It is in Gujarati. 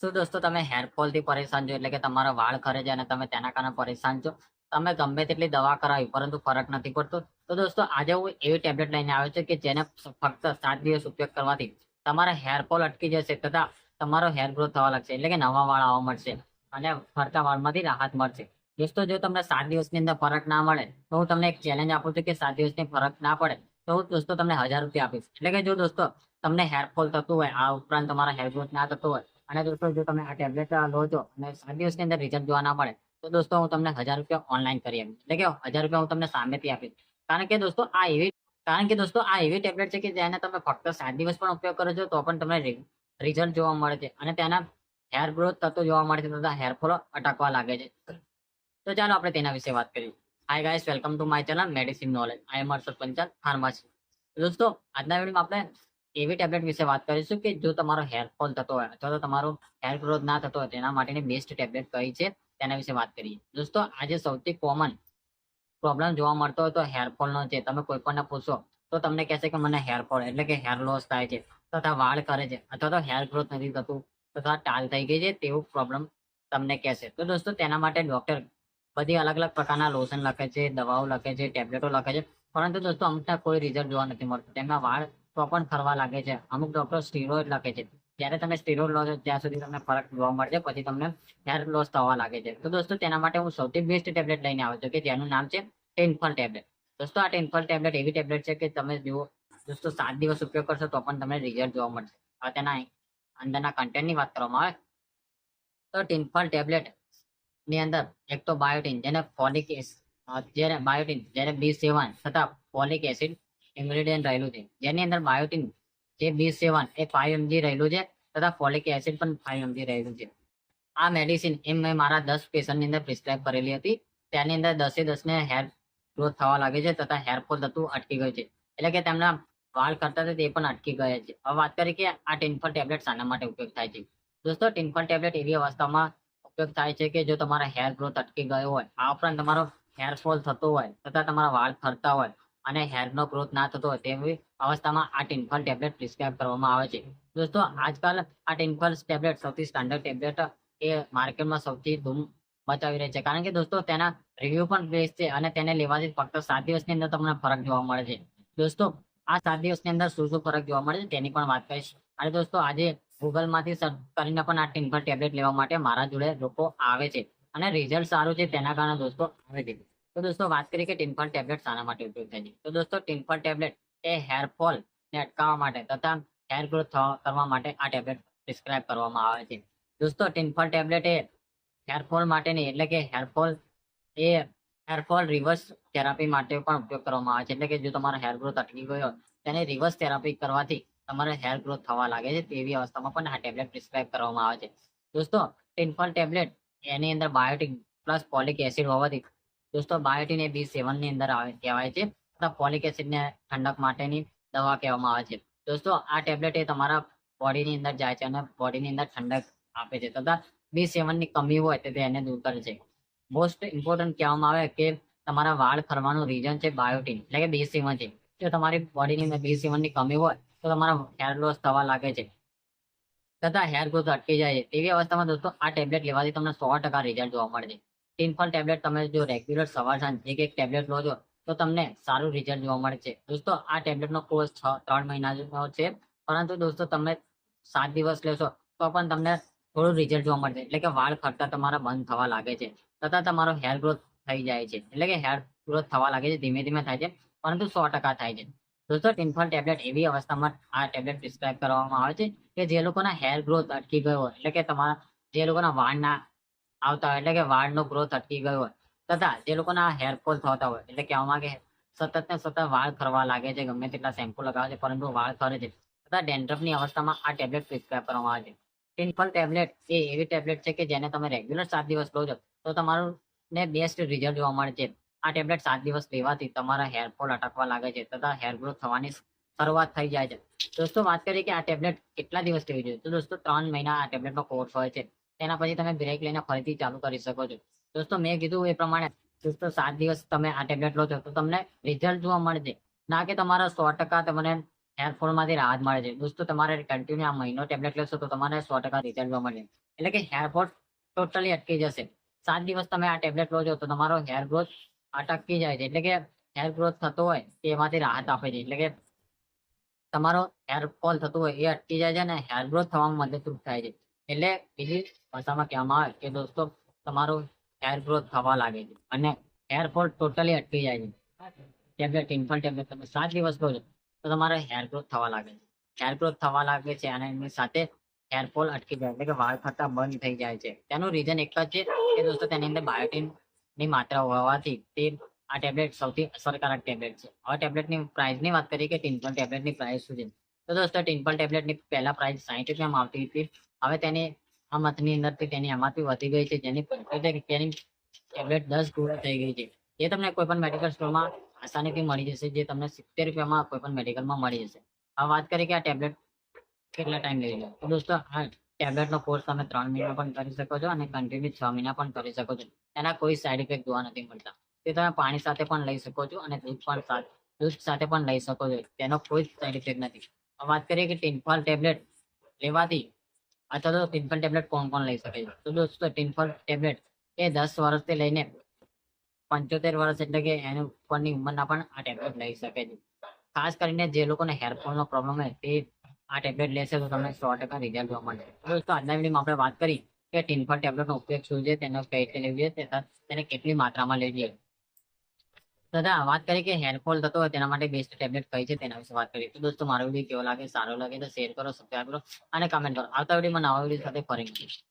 શું દોસ્તો તમે હેરફોલ થી પરેશાન છો એટલે કે તમારા વાળ ખરે છે અને તમે તેના કારણે પરેશાન છો. તમે ગમે તેટલી દવા કરાવી પરંતુ ફરક નથી પડતો. તો દોસ્તો આજે હું એવી ટેબ્લેટ લઈને આવ્યો છું કે જેને ફક્ત 7 દિવસ ઉપયોગ કરવાથી તમારા હેરફોલ અટકી જશે તથા તમારો હેર ગ્રોથ થવા લાગશે એટલે કે નવા વાળ આવવા મળશે અને ફરતા વાળમાંથી રાહત મળશે. દોસ્તો જો તમને 7 દિવસની અંદર ફરક ના મળે તો હું તમને એક ચેલેન્જ આપું છું કે 7 દિવસની ફરક ના પડે તો હું દોસ્તો તમને 1000 રૂપિયા આપીશ. એટલે કે જો દોસ્તો તમને હેરફોલ થતું હોય આ ઉપરાંત તમારા હેર ગ્રોથ ના થતું હોય અને દોસ્તો જો તમે આ ટેબ્લેટ લો છો અને 7 દિવસની અંદર રિઝલ્ટ જોવા ના મળે તો દોસ્તો હું તમને 1000 રૂપિયા ઓનલાઈન કરી આપીશ. એટલે કે 1000 રૂપિયા હું તમને સામેથી આપીશ. કારણ કે દોસ્તો આ એવી ટેબ્લેટ છે કે જેને તમે ફક્ત 7 દિવસ પણ ઉપયોગ કરો છો તો પણ તમને રિઝલ્ટ જોવા મળે છે અને તેના હેર ગ્રોથ થતો જોવા મળે છે તથા હેરફોલ અટકવા લાગે છે. તો ચાલો આપણે તેના વિશે વાત કરીએ. Hi guys, welcome to my channel medicine knowledge. I am Harshad Panchal, pharmacy. દોસ્તો આજના વિડીયોમાં આપણે એવી ટેબ્લેટ વિશે વાત કરીશું કે જો તમારો હેરફોલ થતો હોય અથવા તો તમારો હેર ગ્રોથ ના થતો હોય તેના માટેની બેસ્ટ ટેબ્લેટ કઈ છે તેના વિશે વાત કરીએ. દોસ્તો આજે સૌથી કોમન પ્રોબ્લેમ જોવા મળતો હોય તો હેરફોલનો છે. તમે કોઈ પણને પૂછો તો તમને કહેશે કે મને હેરફોલ એટલે કે હેર લોસ થાય છે તથા વાળ કરે છે અથવા તો હેર ગ્રોથ નથી થતું તથા ટાલ થઈ ગઈ છે તેવું પ્રોબ્લેમ તમને કહેશે. તો દોસ્તો તેના માટે ડોક્ટર બધી અલગ અલગ પ્રકારના લોશન લખે છે, દવાઓ લખે છે, ટેબ્લેટો લખે છે, પરંતુ દોસ્તો અમુકના કોઈ રિઝલ્ટ જોવા નથી મળતું. તેમના વાળ તો પણ ખરવા લાગે છે. અમુક ડોક્ટર સ્ટીરોઇડ લખે છે. જ્યારે તમે સ્ટીરોઇડ લો છો ત્યાં સુધી તમને ફરક જોવા મળશે, પછી તમને હેર લોસ થવા લાગે છે. તો દોસ્તો તેના માટે હું સૌથી બેસ્ટ ટેબ્લેટ લઈને આવ્યો છું કે જેનું નામ છે ટેન્ફલ ટેબ્લેટ. દોસ્તો આ ટેન્ફલ ટેબ્લેટ એવી ટેબ્લેટ છે કે તમે જુઓ દોસ્તો 7 દિવસ ઉપયોગ કરશો તો પણ તમને રિઝલ્ટ જોવા મળશે. હવે તેના અંદરના કન્ટેન્ટની વાત કરવામાં આવે તો ટેન્ફલ ટેબ્લેટ ની અંદર એક તો બાયોટિન જેને ફોલિક જેને બાયોટિન જેને B7 તથા ફોલિક એસિડ ઇન્ગ્રેડિયન્ટ રહેલું છે. જેની અંદર બાયોટિન જે B7 એ 5 mg રહેલું છે તથા ફોલિક એસિડ પણ 5 mg રહેલું છે. આ મેડિસિન એમ મેં મારા 10 પેશન્ટની અંદર પ્રિસ્ક્રાઇબ કરેલી હતી. તેની અંદર 10 ને હેર ગ્રોથ થવા લાગે છે તથા હેરફોલ થતું અટકી ગયું છે. એટલે કે તેમના વાળ કરતા હતા તે પણ અટકી ગયા છે. હવે વાત કરીએ કે આ ટિન્ફલ ટેબ્લેટ શાના માટે ઉપયોગ થાય છે. દોસ્તો ટિન્ફલ ટેબ્લેટ એવી અવસ્થામાં ઉપયોગ થાય છે કે જો તમારા હેર ગ્રોથ અટકી ગયો હોય, આ ઉપરાંત તમારો હેરફોલ થતો હોય તથા તમારા વાળ ખરતા હોય અને હેરનો ગ્રોથ ના થતો હોય તેવી અવસ્થામાં આ ટિન્ફલ ટેબ્લેટ પ્રિસ્ક્રાઇબ કરવામાં આવે છે. દોસ્તો આજકાલ આ ટિન્ફલ ટેબ્લેટ સૌથી સ્ટાન્ડર્ડ ટેબ્લેટ એ માર્કેટમાં સૌથી ધૂમ મચાવી રહી છે. કારણ કે દોસ્તો તેના રિવ્યુ પણ બેસ્ટ છે અને તેને લેવાથી ફક્ત 7 દિવસની અંદર તમને ફરક જોવા મળે છે. દોસ્તો આ 7 દિવસની અંદર શું શું ફરક જોવા મળે છે તેની પણ વાત કરીશ. અને દોસ્તો આજે ગૂગલમાંથી સર્ચ કરીને પણ આ ટિન્ફલ ટેબ્લેટ લેવા માટે મારા જોડે લોકો આવે છે અને રિઝલ્ટ સારું છે તેના કારણે દોસ્તો આવે છે. તો દોસ્તો વાત કરીએ કે ટિન્ફલ ટેબ્લેટ શાના માટે ઉપયોગ થાય છે. તો દોસ્તો ટિન્ફલ ટેબ્લેટ એ હેરફોલ ને અટકાવવા માટે તથા હેર ગ્રોથ કરવા માટે આ ટેબ્લેટ પ્રિસ્ક્રાઇબ કરવામાં આવે છે. દોસ્તો ટિન્ફલ ટેબ્લેટ એ હેરફોલ માટે નહીં એટલે કે એ હેરફોલ રિવર્સ થેરાપી માટે પણ ઉપયોગ કરવામાં આવે છે. એટલે કે જો તમારો હેર ગ્રોથ અટકી ગયો હોય તેને રિવર્સ થેરાપી કરવાથી તમારે હેર ગ્રોથ થવા લાગે છે તેવી અવસ્થામાં પણ આ ટેબ્લેટ પ્રિસ્ક્રાઇબ કરવામાં આવે છે. દોસ્તો ટિન્ફલ ટેબ્લેટ એની અંદર બાયોટિન પ્લસ ફોલિક એસિડ હોવાથી દોસ્તો બાયોટિન એ B7 ની અંદર આવે કહેવાય છે તથા ફોલિક એસિડને ઠંડક માટેની દવા કહેવામાં આવે છે. દોસ્તો આ ટેબ્લેટ એ તમારા બોડીની અંદર જાય છે અને બોડીની અંદર ઠંડક આપે છે તથા B7 ની કમી હોય તો તે એને દૂર કરે છે. મોસ્ટ ઇમ્પોર્ટન્ટ કહેવામાં આવે કે તમારા વાળ ખરવાનું રીઝન છે બાયોટિન એટલે કે B7 છે. જો તમારી બોડીની અંદર B7 ની કમી હોય તો તમારા હેર લોસ થવા લાગે છે તથા હેર ગ્રોથ અટકી જાય છે. તેવી અવસ્થામાં દોસ્તો આ ટેબ્લેટ લેવાથી તમને 100% રિઝલ્ટ જોવા મળે છે. ટિન્ફલ ટેબ્લેટ તમે જો રેગ્યુલર સવાર સાંજ એક એક ટેબ્લેટ લો છો તો તમને સારું રિઝલ્ટ જોવા મળે છે. દોસ્તો આ ટેબ્લેટનો કોર્સ 3 મહિનાનો છે, પરંતુ દોસ્તો તમે 7 દિવસ લેશો તો પણ તમને થોડું રિઝલ્ટ જોવા મળશે. એટલે કે વાળ ખરતા તમારા બંધ થવા લાગે છે તથા તમારો હેર ગ્રોથ થઈ જાય છે. એટલે કે હેર ગ્રોથ થવા લાગે છે, ધીમે ધીમે થાય છે પરંતુ 100% થાય છે. દોસ્તો ટિન્ફલ ટેબ્લેટ એવી અવસ્થામાં આ ટેબ્લેટ પ્રિસ્ક્રાઇબ કરવામાં આવે છે કે જે લોકોના હેર ગ્રોથ અટકી ગયો હોય એટલે કે તમારા જે લોકોના વાળ ના આવતા હોય એટલે કે વાળનો ગ્રોથ અટકી ગયો હોય તથા જે લોકોના હેરફોલ થતા હોય એટલે કહેવામાં કે સતત ને સતત વાળ ખરવા લાગે છે, ગમે તેટલા શેમ્પુ લગાવે છે પરંતુ વાળ ખરે છે તથા ડેન્ડ્રફની અવસ્થામાં આ ટેબ્લેટ પ્રિસ્ક્રાઇબ કરવામાં આવે છે. ટિન્ફલ ટેબ્લેટ એ એવી ટેબ્લેટ છે કે જેને તમે રેગ્યુલર 7 દિવસ લો છો તો તમારું ને બેસ્ટ રિઝલ્ટ જોવા મળે છે. આ ટેબ્લેટ 7 દિવસ લેવાથી તમારા હેરફોલ અટકવા લાગે છે તથા હેર ગ્રોથ થવાની શરૂઆત થઈ જાય છે. દોસ્તો વાત કરીએ કે આ ટેબ્લેટ કેટલા દિવસ લેવી જોઈએ. તો દોસ્તો 3 મહિના આ ટેબ્લેટનો કોર્સ હોય છે. તેના પછી તમે બ્રેક લઈને ફરીથી ચાલુ કરી શકો છો. દોસ્તો મેં કીધું એ પ્રમાણે દોસ્તો 7 દિવસ તમે આ ટેબ્લેટ લો છો તો તમને રિઝલ્ટ જોવા મળે છે. ના કે તમારા 100% તમને હેરફોલ માંથી રાહત મળે છે. દોસ્તો તમારે કન્ટિન્યુ આ મહિનો ટેબ્લેટ લેશો તો તમારે 100% રિઝલ્ટ જોવા મળે. એટલે કે હેરફોલ ટોટલી અટકી જશે. 7 દિવસ તમે આ ટેબ્લેટ લો છો તો તમારો હેર ગ્રોથ અટકી જાય છે. એટલે કે હેર ગ્રોથ થતો હોય તેમાંથી રાહત આપે છે. એટલે કે તમારો હેર ફોલ થતું હોય એ અટકી જાય છે અને હેર ગ્રોથ થવામાં મદદરૂપ થાય છે. એટલે બીજી ભાષામાં કહેવામાં આવે કે દોસ્તો તમારું હેર ગ્રોથ થવા લાગે છે અને હેર ફોલ ટોટલી અટકી જાય છે. ટેબ્લેટ ઇન્ફલ ટેબ્લેટ તમે 7 દિવસ લો છો તો તમારે હેર ગ્રોથ થવા લાગે છે. હેર ગ્રોથ થવા લાગે છે અને એની સાથે હેર ફોલ અટકી જાય એટલે કે વાળ ખરતા બંધ થઈ જાય છે. તેનું રીઝન એક જ છે કે દોસ્તો તેની અંદર બાયોટીન ની માત્રા હોવાથી તે આ ટેબ્લેટ સૌથી અસરકારક ટેબ્લેટ છે. હવે ટેબ્લેટની પ્રાઇસની વાત કરીએ કે ટિમ્પલ ટેબ્લેટની પ્રાઇસ શું છે. તો દોસ્તો ટિમ્પલ ટેબ્લેટની પહેલા પ્રાઇસ 60 રૂપિયામાં આવતી હતી. હવે તેની આ મંથની અંદરથી તેની એમઆરપી વધી ગઈ છે જેની તેની ટેબ્લેટ 10 ગોળા થઈ ગઈ છે. એ તમને કોઈ પણ મેડિકલ સ્ટોરમાં આસાનીથી મળી જશે જે તમને 70 રૂપિયામાં કોઈ પણ મેડિકલમાં મળી જશે. હવે વાત કરીએ કે આ ટેબ્લેટ કેટલા ટાઈમ લઈ લો. તો દોસ્તો આ ટેબ્લેટનો કોર્સ તમે 3 મહિના પણ કરી શકો છો અને કન્ટિન્યુ 6 મહિના પણ કરી શકો છો. એના કોઈ સાઈડ ઇફેક્ટ જોવા નથી મળતા. તે તમે પાણી સાથે પણ લઈ શકો છો અને દૂધ સાથે પણ લઈ શકો છો. તેનો કોઈ સાઈડ ઇફેક્ટ નથી. હવે વાત કરીએ કે ટિમ્પલ ટેબ્લેટ લેવાથી અથવા તો ટિમ્પલ ટેબ્લેટ કોણ લઈ શકે છે. તો દોસ્તો ટિમ્પલ ટેબ્લેટ એ 10 વર્ષથી લઈને 75 વર્ષ એટલે કે એની ઉપરની ઉંમરના પણ આ ટેબ્લેટ લઈ શકે છે. ખાસ કરીને જે લોકોને હેરફોલનો પ્રોબ્લેમ હોય તે આ ટેબ્લેટ લેશે તો તમને 100% રિઝલ્ટ જોવા મળશે. દોસ્તો આજના વિડીયોમાં આપણે વાત કરી કે ટિમ્પલ ટેબ્લેટનો ઉપયોગ શું છે, તેનો કઈ રીતે લેવી જોઈએ, તેને કેટલી માત્રામાં લેવી જોઈએ. તથા વાત કરીએ કે હેરફોલ થતો હોય તેના માટે બેસ્ટ ટેબ્લેટ કઈ છે તેના વિશે વાત કરીએ. તો દોસ્તો મારો વિડીયો કેવો લાગે, સારો લાગે તો શેર કરો, સબસ્ક્રાઇબ કરો અને કમેન્ટ કરો. આવતા વિડીયોમાં નવા વિડીયો સાથે ફરી મળીશું.